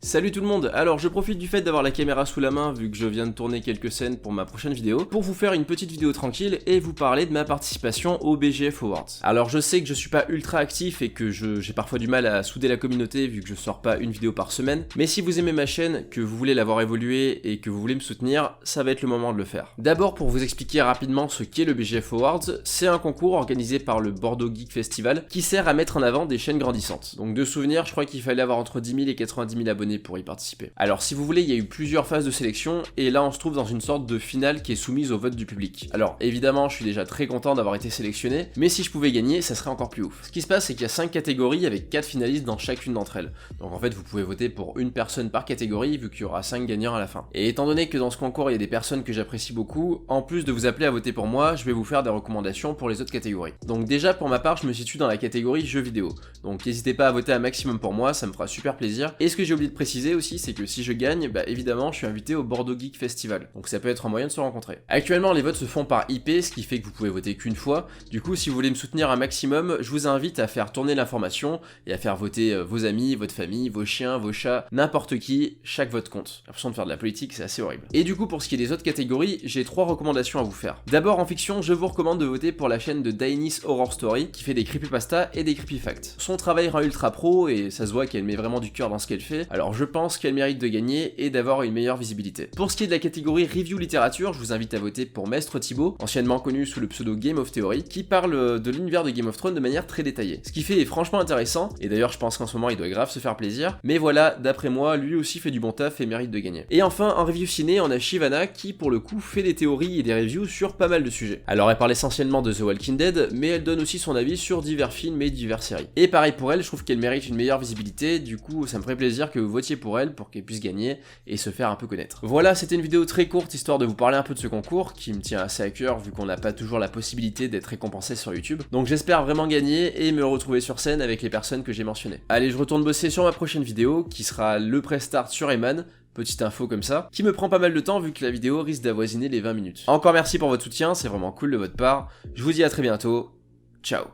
Salut tout le monde, alors je profite du fait d'avoir la caméra sous la main vu que je viens de tourner quelques scènes pour ma prochaine vidéo pour vous faire une petite vidéo tranquille et vous parler de ma participation au BGF Awards. Alors je sais que je suis pas ultra actif et que j'ai parfois du mal à souder la communauté vu que je sors pas une vidéo par semaine, mais si vous aimez ma chaîne, que vous voulez la voir évoluer et que vous voulez me soutenir, ça va être le moment de le faire. D'abord pour vous expliquer rapidement ce qu'est le BGF Awards, c'est un concours organisé par le Bordeaux Geek Festival qui sert à mettre en avant des chaînes grandissantes. Donc de souvenir, je crois qu'il fallait avoir entre 10 000 et 90 000 abonnés pour y participer. Alors si vous voulez, il y a eu plusieurs phases de sélection et là on se trouve dans une sorte de finale qui est soumise au vote du public. Alors évidemment je suis déjà très content d'avoir été sélectionné, mais si je pouvais gagner ça serait encore plus ouf. Ce qui se passe c'est qu'il y a 5 catégories avec 4 finalistes dans chacune d'entre elles. Donc en fait vous pouvez voter pour une personne par catégorie vu qu'il y aura 5 gagnants à la fin. Et étant donné que dans ce concours il y a des personnes que j'apprécie beaucoup, en plus de vous appeler à voter pour moi, je vais vous faire des recommandations pour les autres catégories. Donc déjà pour ma part je me situe dans la catégorie jeux vidéo. Donc n'hésitez pas à voter un maximum pour moi, ça me fera super plaisir. Et ce que j'ai oublié de préciser aussi, c'est que si je gagne, bah évidemment je suis invité au Bordeaux Geek Festival, donc ça peut être un moyen de se rencontrer. Actuellement les votes se font par IP, ce qui fait que vous pouvez voter qu'une fois, du coup si vous voulez me soutenir un maximum, je vous invite à faire tourner l'information et à faire voter vos amis, votre famille, vos chiens, vos chats, n'importe qui, chaque vote compte. J'ai l'impression de faire de la politique, c'est assez horrible. Et du coup pour ce qui est des autres catégories, j'ai 3 recommandations à vous faire. D'abord en fiction, je vous recommande de voter pour la chaîne de Dainis Horror Story, qui fait des creepypastas et des creepyfacts. Son travail rend ultra pro et ça se voit qu'elle met vraiment du cœur dans ce qu'elle fait, alors je pense qu'elle mérite de gagner et d'avoir une meilleure visibilité. Pour ce qui est de la catégorie review littérature, je vous invite à voter pour Maître Thibaut, anciennement connu sous le pseudo Game of Theory, qui parle de l'univers de Game of Thrones de manière très détaillée. Ce qu'il fait est franchement intéressant, et d'ailleurs je pense qu'en ce moment il doit grave se faire plaisir, mais voilà, d'après moi, lui aussi fait du bon taf et mérite de gagner. Et enfin, en review ciné, on a Shivana qui pour le coup fait des théories et des reviews sur pas mal de sujets. Alors elle parle essentiellement de The Walking Dead, mais elle donne aussi son avis sur divers films et diverses séries. Et pareil pour elle, je trouve qu'elle mérite une meilleure visibilité, du coup ça me ferait plaisir que vous votiez pour elle pour qu'elle puisse gagner et se faire un peu connaître. Voilà, c'était une vidéo très courte histoire de vous parler un peu de ce concours qui me tient assez à cœur vu qu'on n'a pas toujours la possibilité d'être récompensé sur YouTube. Donc j'espère vraiment gagner et me retrouver sur scène avec les personnes que j'ai mentionnées. Allez, je retourne bosser sur ma prochaine vidéo qui sera le pré-start sur Eman. Petite info comme ça, qui me prend pas mal de temps vu que la vidéo risque d'avoisiner les 20 minutes. Encore merci pour votre soutien, c'est vraiment cool de votre part. Je vous dis à très bientôt. Ciao.